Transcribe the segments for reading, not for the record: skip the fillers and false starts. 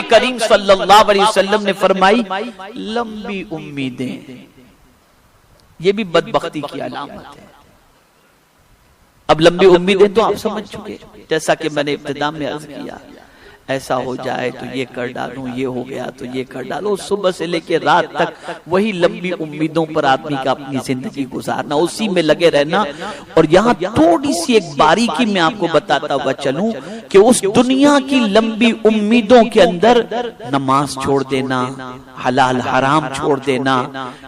کریم صلی اللہ علیہ وسلم نے فرمائی لمبی امیدیں یہ بھی بدبختی کی علامت ہے۔ اب لمبی امیدیں تو آپ سمجھ چکے، جیسا کہ میں نے ابتدا میں عرض کیا، ایسا ہو جائے تو یہ کر ڈالوں، یہ ہو گیا تو یہ کر ڈالوں، صبح سے لے کے رات تک وہی لمبی امیدوں پر آدمی کا اپنی زندگی گزارنا، اسی میں لگے رہنا۔ اور یہاں تھوڑی سی ایک باریکی میں آپ کو بتاتا ہوا چلوں کہ اس دنیا کی لمبی امیدوں کے اندر نماز چھوڑ دینا، حلال حرام چھوڑ دینا،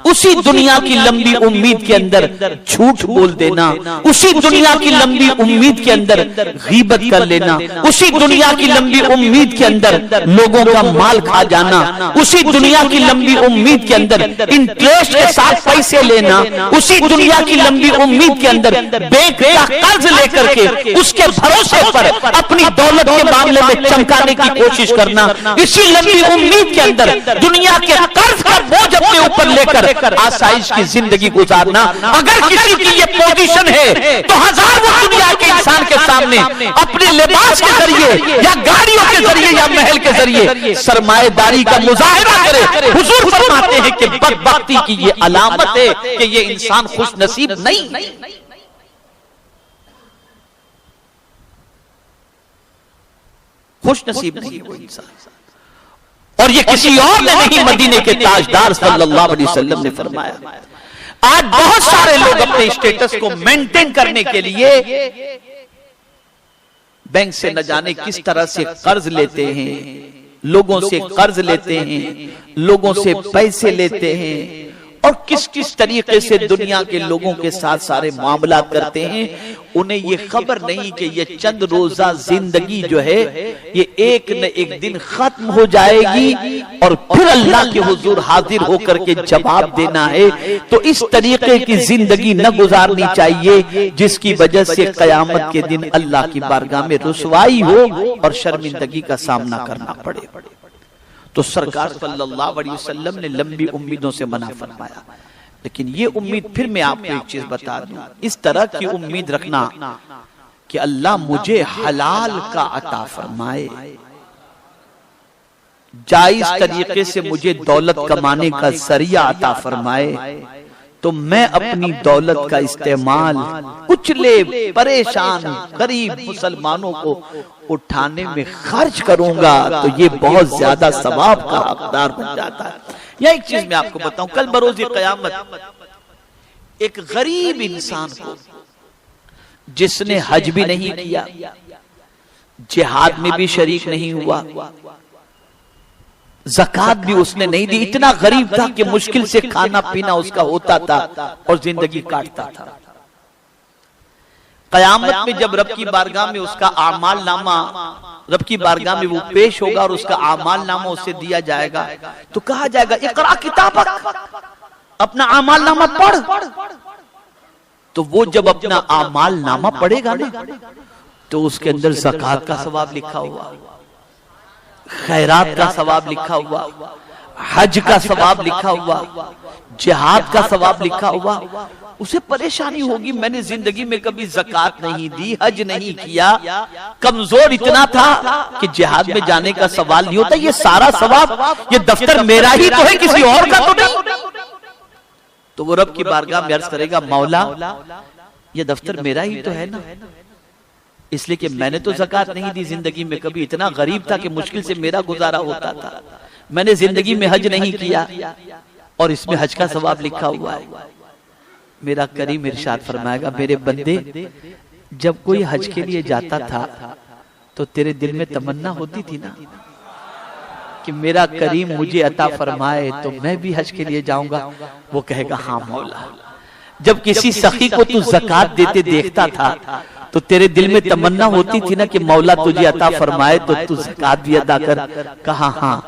اسی دنیا کی لمبی امید کے اندر جھوٹ بول دینا، اسی دنیا کی لمبی امید کے اندر غیبت کر لینا، اسی دنیا کی لمبی امید کے اندر لوگوں کا مال کھا جانا، اسی دنیا کی لمبی امید کے اندر انٹرسٹ کے ساتھ پیسے لینا، اسی دنیا کی لمبی امید کے اندر بینک کا قرض لے کر کے اس کے بھروسے پر اپنی دولت کے معاملے میں چمکانے کی کوشش کرنا، اسی لمبی امید کے اندر دنیا کے قرض کا بوجھ اپنے اوپر لے کر آسائش کی زندگی گزارنا۔ اگر کسی کی یہ پوزیشن ہے تو ہزار وہ دنیا کے انسان کے سامنے اپنے لباس کے ذریعے یا گاڑیوں کے ذریعے یا محل کے ذریعے سرمایہ داری کا مظاہرہ کرے۔ حضور فرماتے ہیں کہ بدبختی کی یہ علامت ہے کہ یہ انسان خوش نصیب نہیں، خوش نصیب نہیں وہ انسان۔ اور یہ کسی اور نے نہیں، مدینے کے تاجدار صلی اللہ علیہ وسلم نے فرمایا۔ آج بہت سارے لوگ اپنے اسٹیٹس کو مینٹین کرنے کے لیے بینک سے نہ جانے کس طرح سے قرض لیتے ہیں، لوگوں سے قرض لیتے ہیں، لوگوں سے پیسے لیتے ہیں، اور کس کس طریقے سے دنیا کے لوگوں کے ساتھ سارے معاملات کرتے ہیں۔ انہیں یہ خبر نہیں کہ یہ چند روزہ زندگی جو ہے یہ ایک نہ ایک دن ختم ہو جائے گی اور پھر اللہ کے حضور حاضر ہو کر کے جواب دینا ہے۔ تو اس طریقے کی زندگی نہ گزارنی چاہیے جس کی وجہ سے قیامت کے دن اللہ کی بارگاہ میں رسوائی ہو اور شرمندگی کا سامنا کرنا پڑے۔ تو سرکار صلی اللہ علیہ وسلم نے لمبی امیدوں سے منع فرمایا، لیکن یہ امید پھر میں آپ کو ایک چیز بتا دوں، اس طرح کی امید رکھنا کہ اللہ مجھے حلال کا عطا فرمائے، جائز طریقے سے مجھے دولت کمانے کا ذریعہ عطا فرمائے، تو میں اپنی دولت کا استعمال کچلے پریشان غریب مسلمانوں کو اٹھانے میں خرچ کروں گا، تو یہ بہت زیادہ ثواب کا حقدار بن جاتا ہے۔ یا ایک چیز میں آپ کو بتاؤں، کل بروز قیامت ایک غریب انسان کو جس نے حج بھی نہیں کیا، جہاد میں بھی شریک نہیں ہوا، زکوٰۃ بھی اس نے نہیں دی، اتنا غریب تھا کہ مشکل سے کھانا پینا اس کا ہوتا تھا اور زندگی کاٹتا تھا۔ قیامت میں جب رب کی بارگاہ میں اس کا اعمال نامہ رب کی بارگاہ میں وہ پیش ہوگا اور اس کا اعمال نامہ اسے دیا جائے گا، تو کہا جائے گا اقرا کتابک، اپنا اعمال نامہ پڑھ۔ تو وہ جب اپنا اعمال نامہ پڑھے گا نا تو اس کے اندر زکوٰۃ کا ثواب لکھا ہوا، خیرات کا ثواب لکھا ہوا، حج کا ثواب لکھا ہوا، جہاد کا ثواب لکھا ہوا۔ اسے پریشانی ہوگی، میں نے زندگی میں کبھی زکوٰۃ نہیں دی، حج نہیں کیا، کمزور اتنا تھا کہ جہاد میں جانے کا سوال نہیں ہوتا، یہ سارا ثواب یہ دفتر میرا ہی تو ہے، کسی اور کا تو نہیں۔ تو وہ رب کی بارگاہ میں عرض کرے گا مولا یہ دفتر میرا ہی تو ہے نا، اس لیے کہ میں نے تو زکوٰۃ نہیں دی زندگی میں کبھی، اتنا غریب تھا کہ مشکل سے میرا گزارا ہوتا تھا، میں نے زندگی میں حج نہیں کیا اور اس میں حج کا ثواب لکھا ہوا ہے۔ میرا کریم ارشاد فرمائے گا میرے بندے جب کوئی حج کے لیے جاتا تھا تو تیرے دل میں تمنا ہوتی تھی نا کہ میرا کریم مجھے عطا فرمائے تو میں بھی حج کے لیے جاؤں گا؟ وہ کہے گا ہاں مولا۔ جب کسی سخی کو تو زکوٰۃ دیتے دیکھتا تھا تو تیرے دل میں تمنا ہوتی تھی نا کہ مولا تجھے عطا فرمائے تو تو زکوٰۃ بھی ادا کر؟ کہا ہاں۔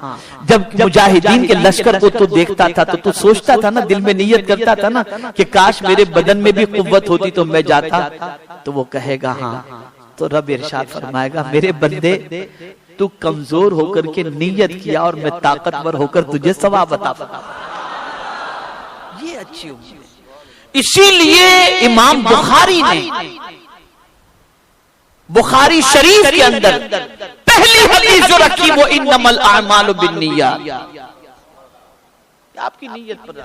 جب مجاہدین کے لشکر کو تو دیکھتا تھا تو تو سوچتا تھا نا، دل میں نیت کرتا تھا نا کہ کاش میرے بدن میں بھی قوت ہوتی تو میں جاتا؟ تو وہ کہے گا ہاں۔ تو رب ارشاد فرمائے گا میرے بندے تو کمزور ہو کر کے نیت کیا اور میں طاقتور ہو کر تجھے ثواب عطا فرمایا۔ یہ اچھی امید ہے۔ اسی لیے امام بخاری نے بخاری شریف کے اندر پہلی حدیث جو رکھی وہ انما الاعمال بالنیات، آپ کی نیت پر